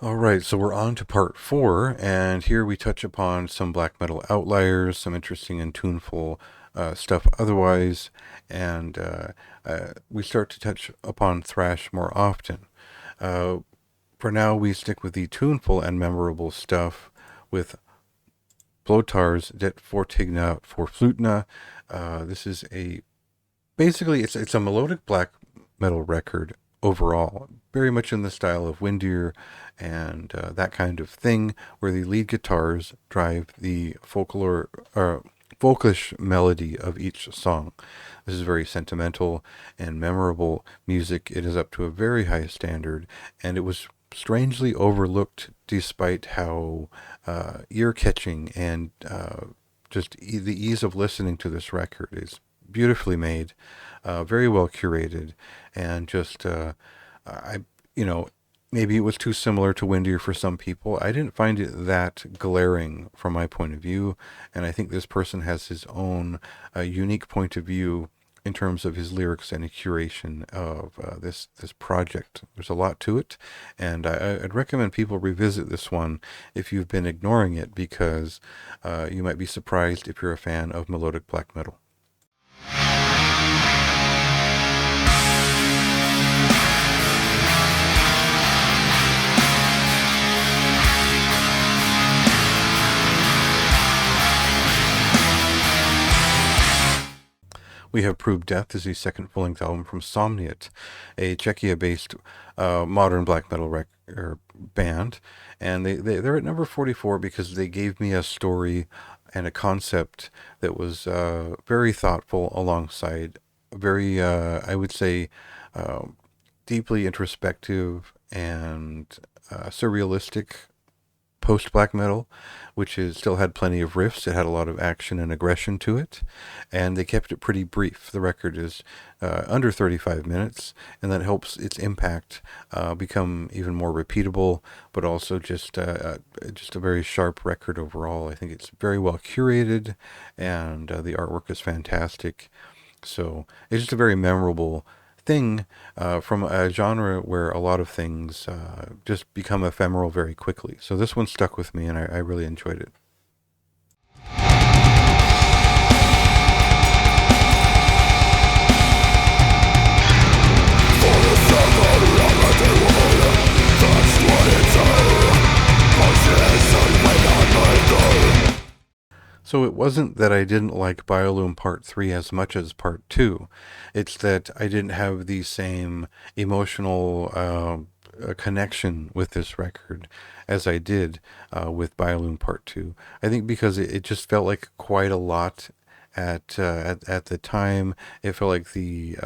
All right, so we're on to part four, and here we touch upon some black metal outliers, some interesting and tuneful stuff otherwise, and we start to touch upon thrash more often. Uh, for now, we stick with the tuneful and memorable stuff with Blotars det Fortigna for Flutna. This is a basically it's a melodic black metal record overall, very much in the style of Windir and that kind of thing, where the lead guitars drive the folkish melody of each song. This is very sentimental and memorable music. It is up to a very high standard, and it was strangely overlooked despite how ear catching and the ease of listening to this record is beautifully made, very well curated, and just I you know maybe it was too similar to Windier for some people. I didn't find it that glaring from my point of view, and I think this person has his own unique point of view in terms of his lyrics and a curation of this project. There's a lot to it, and I'd recommend people revisit this one if you've been ignoring it, because you might be surprised if you're a fan of melodic black metal. We have Proved Death is the second full-length album from Somniat, a Czechia-based modern black metal band, and they're at number 44 because they gave me a story and a concept that was very thoughtful, alongside very, I would say, uh, deeply introspective and surrealistic post black metal, which is still had plenty of riffs. It had a lot of action and aggression to it, and they kept it pretty brief. The record is under 35 minutes, and that helps its impact become even more repeatable, but also just a very sharp record overall. I think it's very well curated, and the artwork is fantastic. So it's just a very memorable thing from a genre where a lot of things just become ephemeral very quickly. So this one stuck with me, and I really enjoyed it. So it wasn't that I didn't like Biolume Part 3 as much as Part 2. It's that I didn't have the same emotional connection with this record as I did with Biolume Part 2. I think because it just felt like quite a lot at the time. It felt like the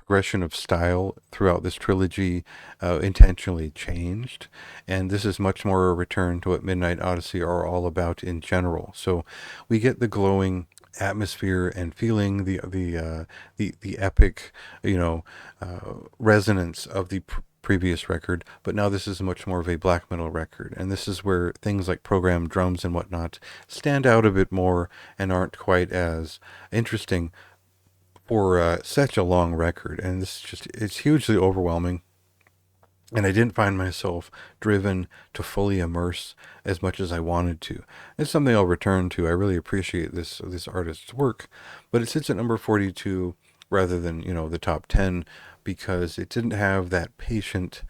progression of style throughout this trilogy intentionally changed, and this is much more a return to what Midnight Odyssey are all about in general. So we get the glowing atmosphere and feeling, the epic, resonance of the previous record, but now this is much more of a black metal record, and this is where things like programmed drums and whatnot stand out a bit more and aren't quite as interesting for such a long record. And it's hugely overwhelming, and I didn't find myself driven to fully immerse as much as I wanted to. It's something I'll return to. I really appreciate this artist's work, but it sits at number 42 rather than the top 10, because it didn't have that patient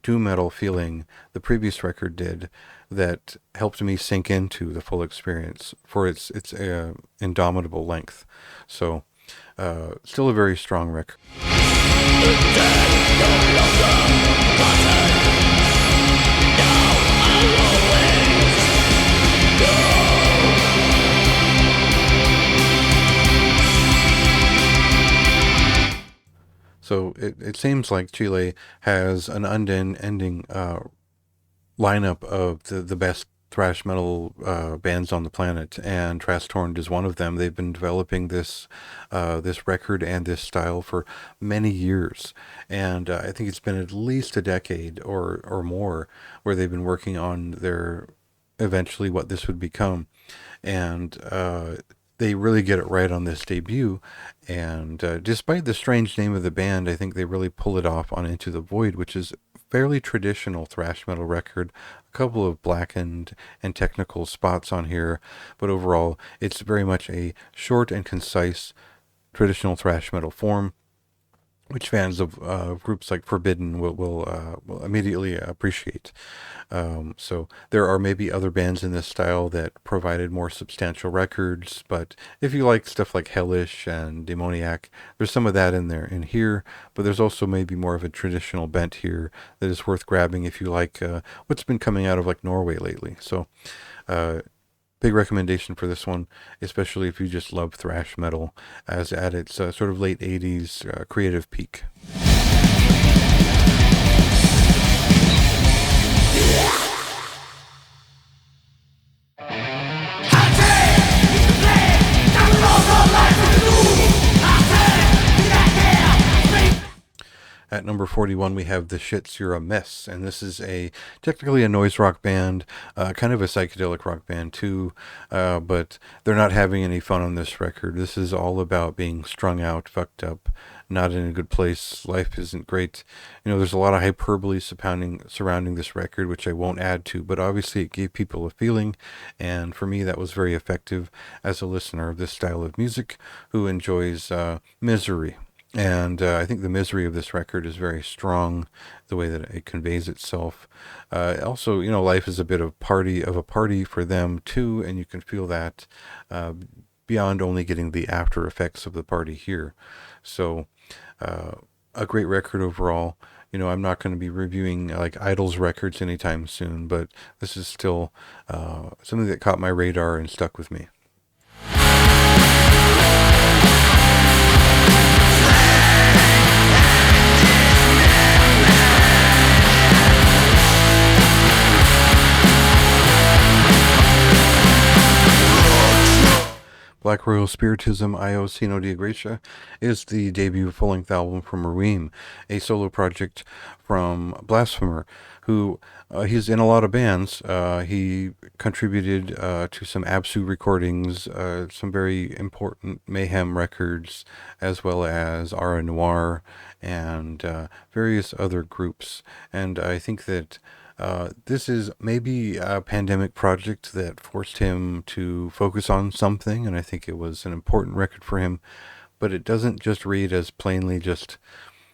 doom metal feeling the previous record did, that helped me sink into the full experience for its indomitable length. So still a very strong record. So it seems like Chile has an unending lineup of the best thrash metal bands on the planet, and Trastorned is one of them. They've been developing this record and this style for many years, and I think it's been at least a decade or more where they've been working on their eventually what this would become, and they really get it right on this debut. And despite the strange name of the band, I think they really pull it off on Into the Void, which is fairly traditional thrash metal record. A couple of blackened and technical spots on here, but overall, it's very much a short and concise traditional thrash metal form, which fans of groups like Forbidden will immediately appreciate. So there are maybe other bands in this style that provided more substantial records, but if you like stuff like Hellish and Demoniac, there's some of that in here, but there's also maybe more of a traditional bent here that is worth grabbing if you like what's been coming out of like Norway lately. So uh, big recommendation for this one, especially if you just love thrash metal as at its sort of late 80s creative peak. At number 41, we have The Shits You're a Mess, and this is technically a noise rock band, kind of a psychedelic rock band too, but they're not having any fun on this record. This is all about being strung out, fucked up, not in a good place. Life isn't great. There's a lot of hyperbole surrounding this record, which I won't add to, but obviously it gave people a feeling, and for me that was very effective as a listener of this style of music who enjoys misery. And I think the misery of this record is very strong, the way that it conveys itself. Also, life is a bit of a party for them too, and you can feel that uh, beyond only getting the after effects of the party here. So, uh, a great record overall. I'm not going to be reviewing like Idol's records anytime soon, but this is still something that caught my radar and stuck with me. Black Royal Spiritism Io Sino Dia Gracia is the debut full-length album from Reem, a solo project from Blasphemer, who he's in a lot of bands. He contributed to some Absu recordings, some very important Mayhem records, as well as Ara Noir and various other groups. And I think that this is maybe a pandemic project that forced him to focus on something, and I think it was an important record for him. But it doesn't just read as plainly just,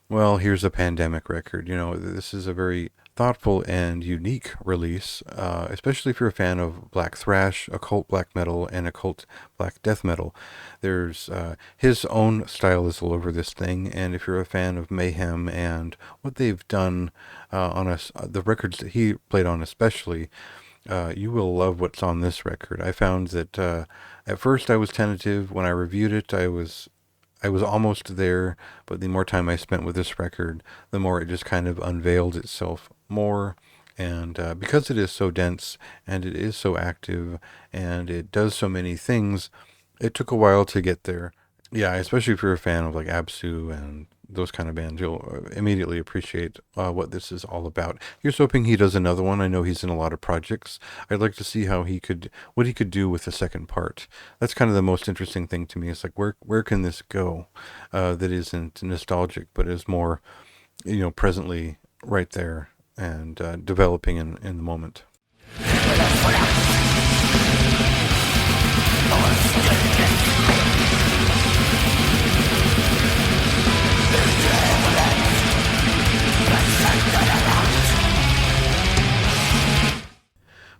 well, here's a pandemic record. This is a very thoughtful and unique release, especially if you're a fan of black thrash, occult black metal, and occult black death metal. There's his own style is all over this thing, and if you're a fan of Mayhem and what they've done on the records that he played on especially, you will love what's on this record. I found that at first I was tentative. When I reviewed it, I was almost there, but the more time I spent with this record, the more it just kind of unveiled itself more. And because it is so dense and it is so active and it does so many things, it took a while to get there. Yeah, especially if you're a fan of like Absu and those kind of bands, you'll immediately appreciate what this is all about. Here's hoping he does another one. I know he's in a lot of projects. I'd like to see what he could do with the second part. That's kind of the most interesting thing to me. It's like where can this go that isn't nostalgic, but is more, presently right there and developing in the moment.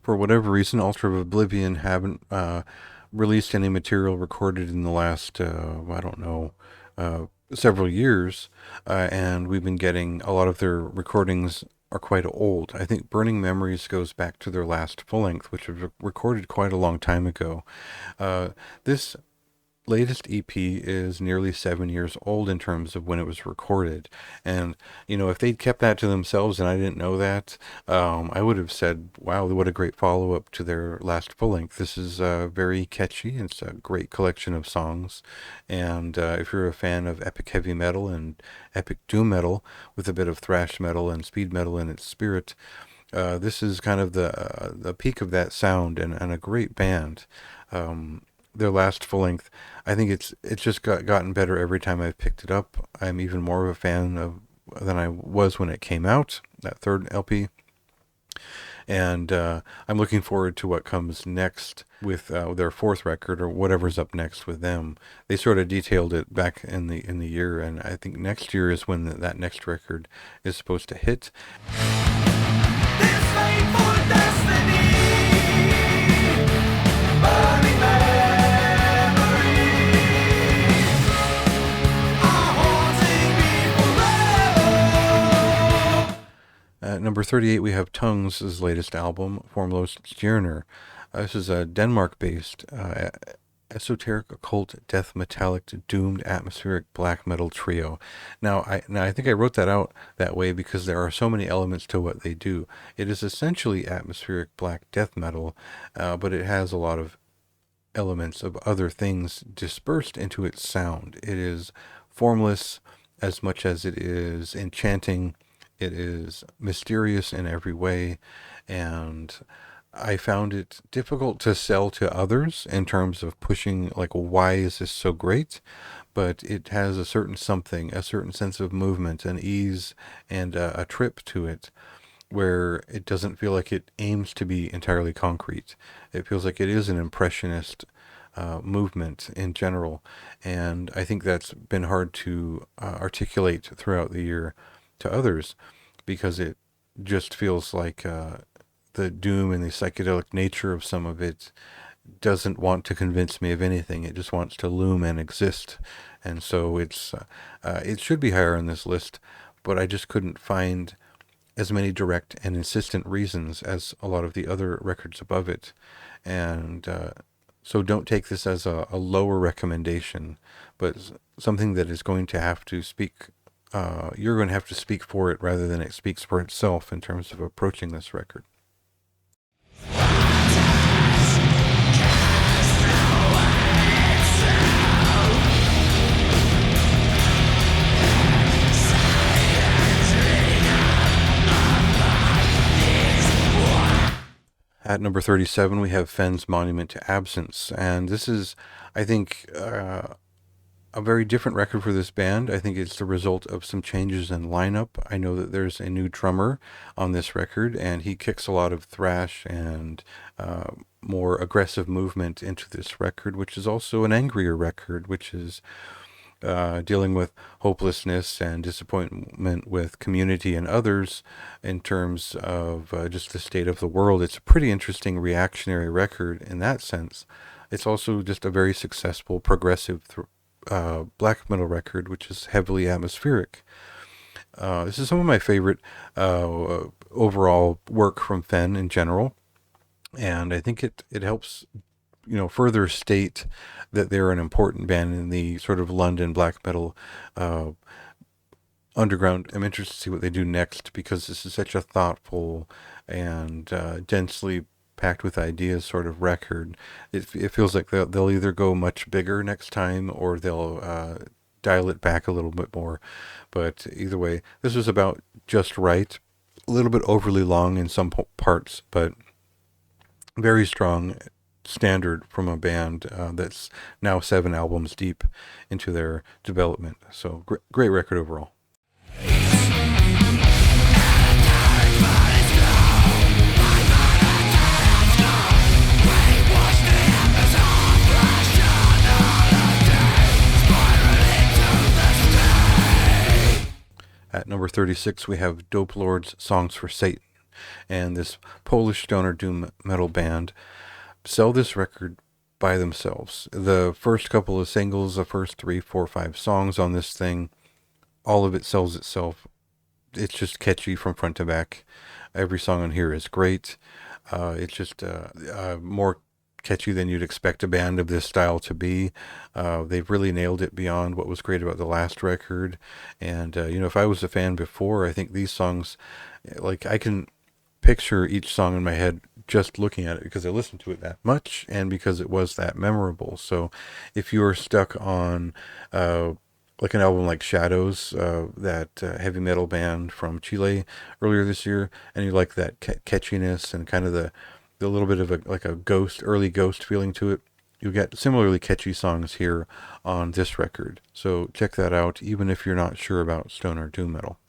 For whatever reason, Altar of Oblivion haven't released any material recorded in the last, I don't know, several years, and we've been getting a lot of their recordings are quite old. I think Burning Memories goes back to their last full length, which was recorded quite a long time ago. This latest EP is nearly 7 years old in terms of when it was recorded. And, if they'd kept that to themselves and I didn't know that, I would have said, wow, what a great follow up to their last full length. This is very catchy. It's a great collection of songs. And if you're a fan of epic heavy metal and epic doom metal with a bit of thrash metal and speed metal in its spirit, this is kind of the peak of that sound and a great band. Their last full length, I think it's just gotten better every time I've picked it up. I'm even more of a fan of than I was when it came out. that third LP. And I'm looking forward to what comes next with their fourth record or whatever's up next with them. They sort of detailed it back in the year, and I think next year is when that next record is supposed to hit. This fateful destiny, burning memories are haunting me forever. At number 38, we have Tongues' latest album, Formløs Stjerner. This is a Denmark-based esoteric, occult, death, metallic, doomed, atmospheric black metal trio. Now I think I wrote that out that way because there are so many elements to what they do. It is essentially atmospheric black death metal, but it has a lot of elements of other things dispersed into its sound. It is formless as much as it is enchanting. It is mysterious in every way, and I found it difficult to sell to others in terms of pushing, like, why is this so great? But it has a certain something, a certain sense of movement, an ease, and a trip to it where it doesn't feel like it aims to be entirely concrete. It feels like it is an impressionist movement in general, and I think that's been hard to articulate throughout the year to others because it just feels like the doom and the psychedelic nature of some of it doesn't want to convince me of anything. It just wants to loom and exist, and so it should be higher on this list, but I just couldn't find as many direct and insistent reasons as a lot of the other records above it, and so don't take this as a lower recommendation, but something that is going to have to speak. You're going to have to speak for it rather than it speaks for itself in terms of approaching this record. At number 37, we have Fenn's Monument to Absence, and this is, I think, a very different record for this band. I think it's the result of some changes in lineup. I know that there's a new drummer on this record, and he kicks a lot of thrash and more aggressive movement into this record, which is also an angrier record, which is dealing with hopelessness and disappointment with community and others in terms of just the state of the world. It's a pretty interesting reactionary record in that sense. It's also just a very successful progressive black metal record, which is heavily atmospheric. This is some of my favorite overall work from Fenn in general, and I think it helps further state that they're an important band in the sort of London black metal underground. I'm interested to see what they do next because this is such a thoughtful and densely packed with ideas sort of record. It feels like they'll either go much bigger next time or they'll dial it back a little bit more. But either way, this was about just right. A little bit overly long in some parts, but very strong standard from a band that's now 7 albums deep into their development. So great record overall. At number 36, we have Dope Lord's Songs for Satan, and this Polish stoner doom metal band sell this record by themselves. The first couple of singles, the first 3, 4, 5 songs on this thing, all of it sells itself. It's just catchy from front to back. Every song on here is great. It's just more catchy than you'd expect a band of this style to be. They've really nailed it beyond what was great about the last record. And, if I was a fan before, I think these songs, like, I can picture each song in my head just looking at it because I listened to it that much and because it was that memorable. So if you are stuck on like an album like Shadows, that heavy metal band from Chile earlier this year, and you like that catchiness and kind of the little bit of a early ghost feeling to it, you get similarly catchy songs here on this record. So check that out, even if you're not sure about stoner doom metal.